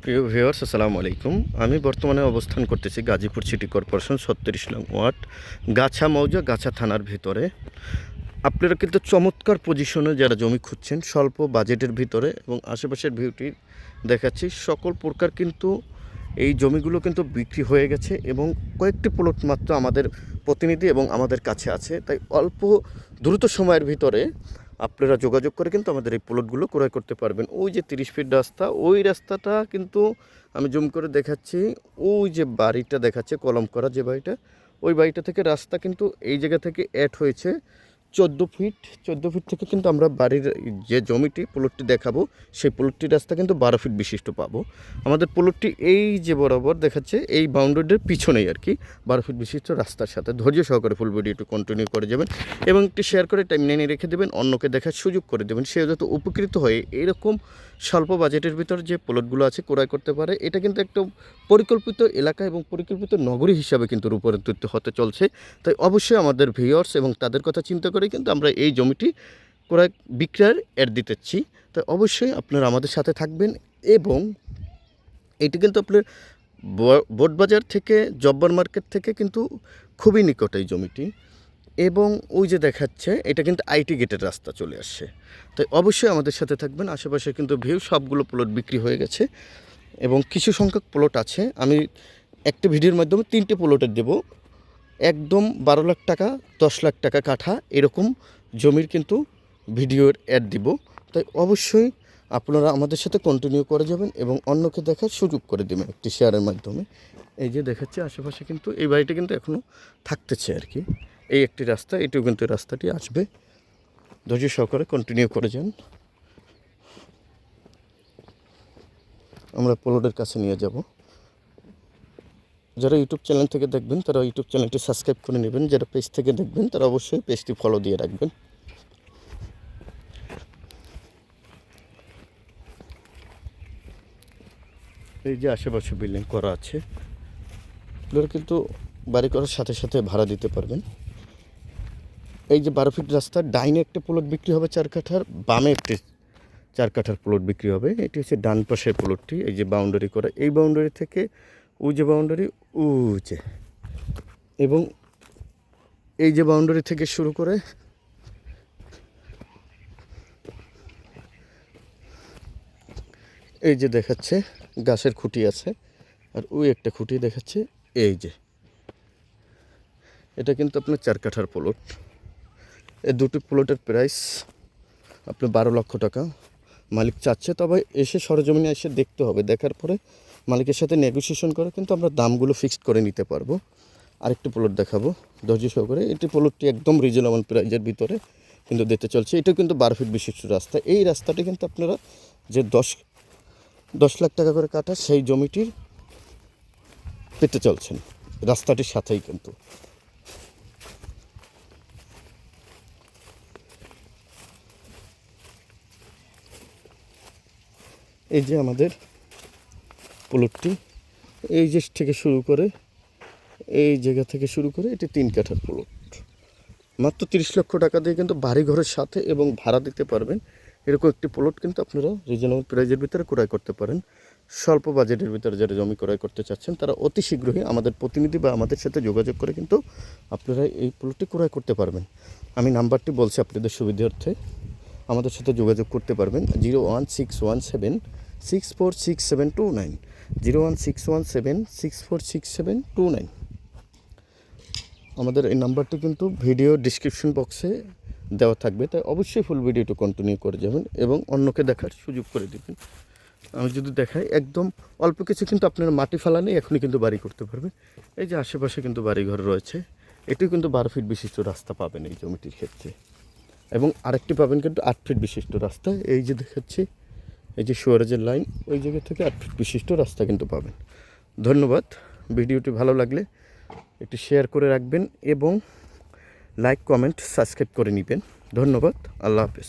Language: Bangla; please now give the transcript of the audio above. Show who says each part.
Speaker 1: প্রিয় ভিউয়ার্স, আসসালামু আলাইকুম। আমি বর্তমানে অবস্থান করতেছি গাজীপুর সিটি কর্পোরেশন ৩৬ নং ওয়ার্ড, গাছা মৌজা, গাছা থানার ভিতরে। আপনারা কিন্তু চমৎকার পজিশনে যারা জমি খুঁজছেন স্বল্প বাজেটের ভিতরে এবং আশেপাশের ভিউটি দেখাচ্ছি, সকল প্রকার কিন্তু এই জমিগুলো কিন্তু বিক্রি হয়ে গেছে এবং কয়েকটি প্লট মাত্র আমাদের প্রতিনিধি এবং আমাদের কাছে আছে। তাই অল্প দ্রুত সময়ের ভিতরে আপনারা যোগাযোগ করে কিন্তু আমাদের এই প্লটগুলো ক্রয় করতে পারবেন। ওই যে 30 ফিট রাস্তা, ওই রাস্তাটা কিন্তু আমি জুম করে দেখাচ্ছি। ওই যে বাড়িটা দেখাচ্ছে কলম করা যে বাড়িটা, ওই বাড়িটা থেকে রাস্তা কিন্তু এই জায়গা থেকে অ্যাড হয়েছে 14 ফিট থেকে কিন্তু আমরা বাড়ির যে জমিটি প্লটটি দেখাবো সেই প্লটটির রাস্তা কিন্তু 12 ফিট বিশিষ্ট পাবো। আমাদের প্লটটি এই যে বরাবর দেখাচ্ছে এই বাউন্ডারির পিছনেই আর কি 12 ফিট বিশিষ্ট রাস্তার সাথে। ধৈর্য সহকারে ফুল ভিডিওটি কন্টিনিউ করে যাবেন এবং একটি শেয়ার করে টাইম লাইনে রেখে দেবেন, অন্যকে দেখার সুযোগ করে দেবেন, সে যাতে উপকৃত হয়ে এরকম স্বল্প বাজেটের ভিতর যে প্লটগুলো আছে ক্রয় করতে পারে। এটা কিন্তু একটা পরিকল্পিত এলাকা এবং পরিকল্পিত নগরী হিসাবে কিন্তু রূপান্তরিত হতে চলছে। তাই অবশ্যই আমাদের ভিউয়ার্স এবং তাদের কথা চিন্তা করে কিন্তু আমরা এই জমিটি ক্রয় বিক্রয়ের অ্যাড দিতেছি। তাই অবশ্যই আপনারা আমাদের সাথে থাকবেন এবং এটি কিন্তু আপনার বোটবাজার থেকে, জব্বার মার্কেট থেকে কিন্তু খুবই নিকট এই জমিটি। এবং ওই যে দেখাচ্ছে এটা কিন্তু আইটি গেটের রাস্তা চলে আসছে। তাই অবশ্যই আমাদের সাথে থাকবেন। আশেপাশে কিন্তু ভিউ সবগুলো প্লট বিক্রি হয়ে গেছে এবং কিছু সংখ্যক প্লট আছে। আমি একটা ভিডিওর মাধ্যমে 3টে প্লটের দেব, একদম 12 লাখ টাকা, 10 লাখ টাকা কাঠা এরকম জমির কিন্তু ভিডিওর অ্যাড দিব। তাই অবশ্যই আপনারা আমাদের সাথে কন্টিনিউ করে যাবেন এবং অন্যকে দেখার সুযোগ করে দেবেন একটি শেয়ারের মাধ্যমে। এই যে দেখাচ্ছে আশেপাশে কিন্তু এই বাড়িটা কিন্তু এখনও থাকতেছে আর কি। এই একটি রাস্তা, এটিও কিন্তু রাস্তাটি আসবে। ধৈর্য সহকারে কন্টিনিউ করে যান। আমরা প্লটের কাছে নিয়ে যাব। যারা ইউটিউব চ্যানেল থেকে দেখবেন তারা ইউটিউব চ্যানেলটি সাবস্ক্রাইব করে নেবেন, যারা পেজ থেকে দেখবেন তারা অবশ্যই পেজটি ফলো দিয়ে রাখবেন। এই যে আশেপাশে বিল্ডিং করা আছে, এগুলো কিন্তু বাড়ি করার সাথে সাথে ভাড়া দিতে পারবেন। এই যে 12 ফিট রাস্তার ডাইনে একটা প্লট বিক্রি হবে 4 কাঠার, বামে একটি 4 কাঠার প্লট বিক্রি হবে। এটি হচ্ছে ডান পাশের প্লটটি। এই যে বাউন্ডারি করা, এই বাউন্ডারি থেকে ওই যে বাউন্ডারি, ওই যে, এবং এই যে বাউন্ডারি থেকে শুরু করে এই যে দেখাচ্ছে গাছের খুঁটি আছে, আর ওই একটা খুঁটি দেখাচ্ছে। এই যে এটা কিন্তু আপনার 4 কাঠার প্লট। এই দুটি প্লটের প্রাইস আপনার 12 লক্ষ টাকা মালিক চাচ্ছে। তবে এসে সরজমিনে এসে দেখতে হবে, দেখার পরে মালিকের সাথে নেগোসিয়েশন করে কিন্তু আমরা দামগুলো ফিক্সড করে নিতে পারবো। আরেকটি প্লট দেখাবো ধৈর্য সহকারে। এটি প্লটটি একদম রিজনেবল প্রাইজের ভিতরে কিন্তু দিতে চলছে। এটা কিন্তু 12 ফিট বিশিষ্ট রাস্তা। এই রাস্তাটি কিন্তু আপনারা যে 10 লাখ টাকা করে কাটা সেই জমিটির পেতে চলছেন রাস্তাটির সাথেই কিন্তু। এই যে আমাদের প্লটটি, এই যে থেকে শুরু করে এই জায়গা থেকে শুরু করে এটি 3 কাঠার প্লট। মাত্র 30 লক্ষ টাকা দিয়ে কিন্তু বাড়িঘরের সাথে এবং ভাড়া দিতে পারবেন এরকম একটি প্লট কিন্তু আপনারা রিজনেবল প্রাইজের ভিতরে ক্রয় করতে পারেন। স্বল্প বাজেটের ভিতরে যারা জমি ক্রয় করতে চাচ্ছেন তারা অতি শীঘ্রই আমাদের প্রতিনিধি বা আমাদের সাথে যোগাযোগ করে কিন্তু আপনারা এই প্লটটি ক্রয় করতে পারবেন। আমি নাম্বারটি বলছি আপনাদের সুবিধার্থে, আমাদের সাথে যোগাযোগ করতে পারবেন 01617646729, 01617646729। আমাদের এই নাম্বারটি কিন্তু ভিডিও ডিসক্রিপশন বক্সে দেওয়া থাকবে। তাই অবশ্যই ফুল ভিডিওটি কন্টিনিউ করে যাবেন এবং অন্যকে দেখার সুযোগ করে দেবেন। আমি যদি দেখাই একদম অল্প কিছু কিন্তু আপনারা মাটি ফেলা নেই, এখনই কিন্তু বাড়ি করতে পারবেন। এই যে আশেপাশে কিন্তু বাড়িঘর রয়েছে। এটিও কিন্তু 12 ফিট বিশিষ্ট রাস্তা পাবেন এই জমিটির ক্ষেত্রে, এবং আরেকটি পাবেন কিন্তু 8 ফিট বিশিষ্ট রাস্তা। এই যে দেখাচ্ছি, এই যে সুয়ারেজের লাইন, ওই জায়গা থেকে 8 ফিট বিশিষ্ট রাস্তা কিন্তু পাবেন। ধন্যবাদ। ভিডিওটি ভালো লাগলে একটু শেয়ার করে রাখবেন এবং লাইক, কমেন্ট, সাবস্ক্রাইব করে নেবেন। ধন্যবাদ। আল্লাহ হাফেজ।